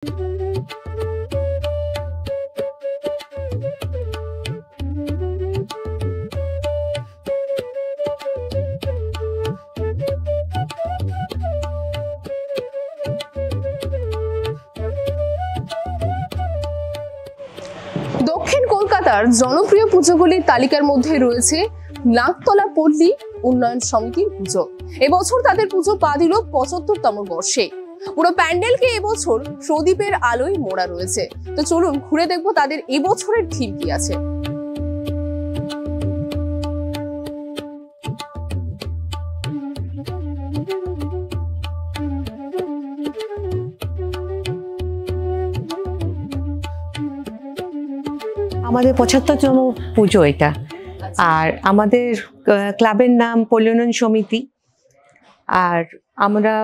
দক্ষিণ কলকাতার জনপ্রিয় পুজোগুলির তালিকার মধ্যে রয়েছে নাগতলা পল্লী উন্নয়ন সমিতির পুজো। এবছর তাদের পুজো পা দিল ৭৫তম বর্ষে। পুরো প্যান্ডেলকে এবছর প্রদীপের আলোয় মোড়া রয়েছে। তো চলুন ঘুরে দেখবো তাদের এবছরের থিম কি আছে। আমাদের ৭৫তম পুজো এটা। আর আমাদের ক্লাবের নাম পল্লী উন্নয়ন সমিতি। আর আমরা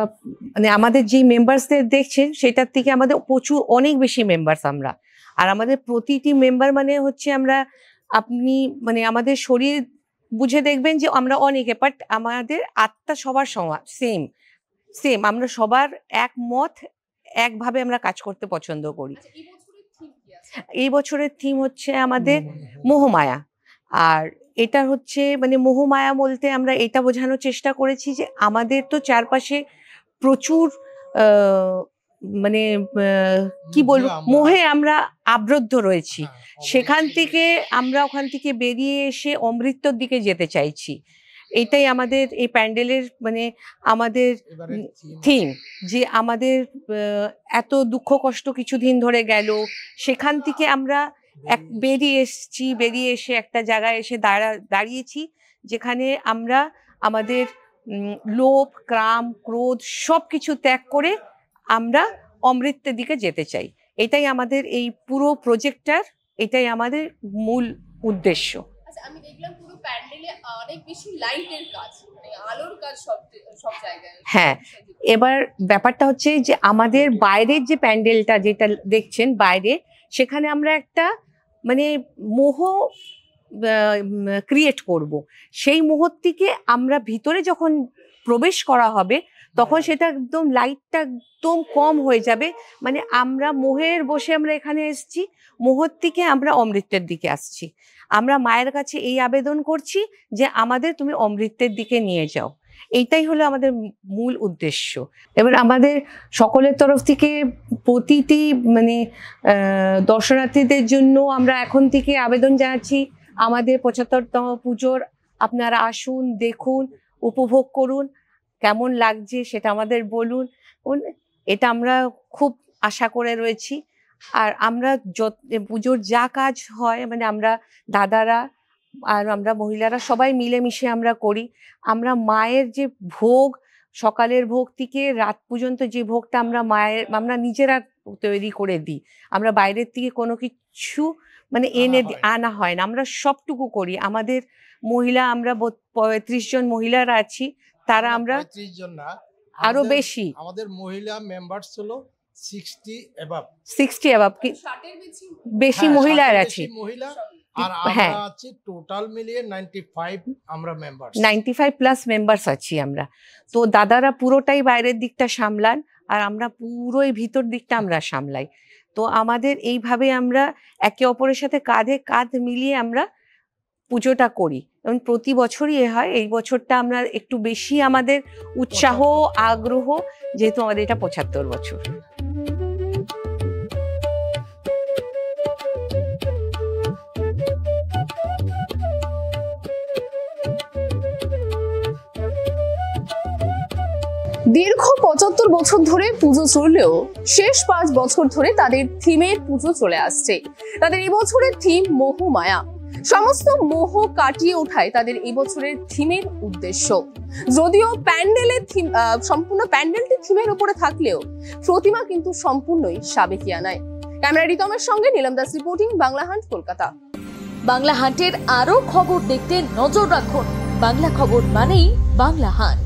মানে আমাদের যে মেম্বার্সদের দেখছেন সেটার থেকে আমাদের প্রচুর অনেক বেশি মেম্বার্স আমরা। আর আমাদের প্রতিটি মেম্বার মানে হচ্ছে আমরা আপনি মানে আমাদের শরীর বুঝে দেখবেন যে আমরা অনেকে, বাট আমাদের আত্মা সবার সেম সেম আমরা সবার একমত, একভাবে আমরা কাজ করতে পছন্দ করি। এই বছরের থিম হচ্ছে আমাদের মোহমায়া। আর এটা হচ্ছে মানে মোহমায়া বলতে আমরা এটা বোঝানোর চেষ্টা করেছি যে আমাদের তো চারপাশে প্রচুর মানে কি বলবো মোহে আমরা আবদ্ধ রয়েছি। সেখান থেকে আমরা ওখান থেকে বেরিয়ে এসে অমৃতর দিকে যেতে চাইছি। এটাই আমাদের এই প্যান্ডেলের মানে আমাদের থিম, যে আমাদের এত দুঃখ কষ্ট কিছুদিন ধরে গেল, সেখান থেকে আমরা বেরিয়ে এসে একটা জায়গায় এসে দাঁড়িয়েছি যেখানে আমরা আমাদের লোভ, কাম, ক্রোধ সবকিছু ত্যাগ করে আমরা অমৃতের দিকে যেতে চাই। এটাই আমাদের এই পুরো প্রজেক্টটার, এটাই আমাদের মূল উদ্দেশ্য। আমি দেখলাম পুরো প্যান্ডেলে অনেক বেশি লাইটের কাজ, মানে আলোর কাজ সব জায়গায়। হ্যাঁ, এবার ব্যাপারটা হচ্ছে যে আমাদের বাইরের যে প্যান্ডেলটা যেটা দেখছেন বাইরে, সেখানে আমরা একটা মানে মোহ ক্রিয়েট করব। সেই মোহটিকে আমরা ভিতরে যখন প্রবেশ করা হবে তখন সেটা একদম লাইটটা একদম কম হয়ে যাবে। মানে আমরা মোহের বসে আমরা এখানে এসেছি, মোহর থেকে আমরা অমৃতের দিকে আসছি। আমরা মায়ের কাছে এই আবেদন করছি যে আমাদের তুমি অমৃতের দিকে নিয়ে যাও। এইটাই হলো আমাদের মূল উদ্দেশ্য। এবার আমাদের সকলের তরফ থেকে প্রতিটি মানে দর্শনার্থীদের জন্য আমরা এখন থেকে আবেদন জানাচ্ছি, আমাদের ৭৫তম পুজোর আপনারা আসুন, দেখুন, উপভোগ করুন, কেমন লাগছে সেটা আমাদের বলুন। এটা আমরা খুব আশা করে রয়েছি। আর আমরা পুজোর যা কাজ হয় মানে আমরা দাদারা আর আমরা মহিলারা সবাই মিলেমিশে আমরা করি। আমরা মায়ের যে ভোগ, সকালের ভোগ থেকে রাত পর্যন্ত যে ভোগটা আমরা নিজেরা তৈরি করে দিই। আমরা বাইরের থেকে কোনো কিছু মানে আনা হয় না, আমরা সবটুকু করি। আমাদের মহিলা আমরা ৩৫ জন মহিলারা আছি, তারা আমরা ৩৫ জন না আরো বেশি, আমাদের মহিলা মেম্বারস হলো 60 অ্যাবাভ কি 60 এর বেশি মহিলারা আছে। আর আমরা আছি টোটাল মিলিয়ে 95 আমরা মেম্বারস, 95 প্লাস মেম্বারস আছি আমরা। তো দাদারা পুরোটাই বাইরের দিকটা সামলান আর আমরা পুরোই ভিতর দিকটা আমরা সামলাই। তো আমাদের এইভাবে আমরা একে অপরের সাথে কাঁধে কাঁধ মিলিয়ে আমরা পুজোটা করি এবং প্রতি বছরই হয়। এই বছরটা আমরা একটু বেশি আমাদের উৎসাহ, আগ্রহ, যেহেতু আমাদের এটা ৭৫ বছর। দীর্ঘ ৭৫ বছর ধরে পুজো চললেও শেষ ৫ বছর ধরে তাদের থিমের পুজো চলে আসছে। তাদের এবছরের থিম মোহমায়া। সমস্ত মোহ কাটিয়ে ওঠায় তাদের এবছরের থিমের উদ্দেশ্য। যদিও প্যান্ডেলের থিম সম্পূর্ণ প্যান্ডেলটি থিমের উপরে থাকলেও প্রতিমা কিন্তু সম্পূর্ণই সাবেকিয়ানায়। ক্যামেরা রিতমের সঙ্গে নীলম দাস রিপোর্টিং, বাংলা হান্ট, কলকাতা। বাংলা হান্টের আরো খবর দেখতে নজর রাখুন। বাংলা খবর মানেই বাংলা হান্ট।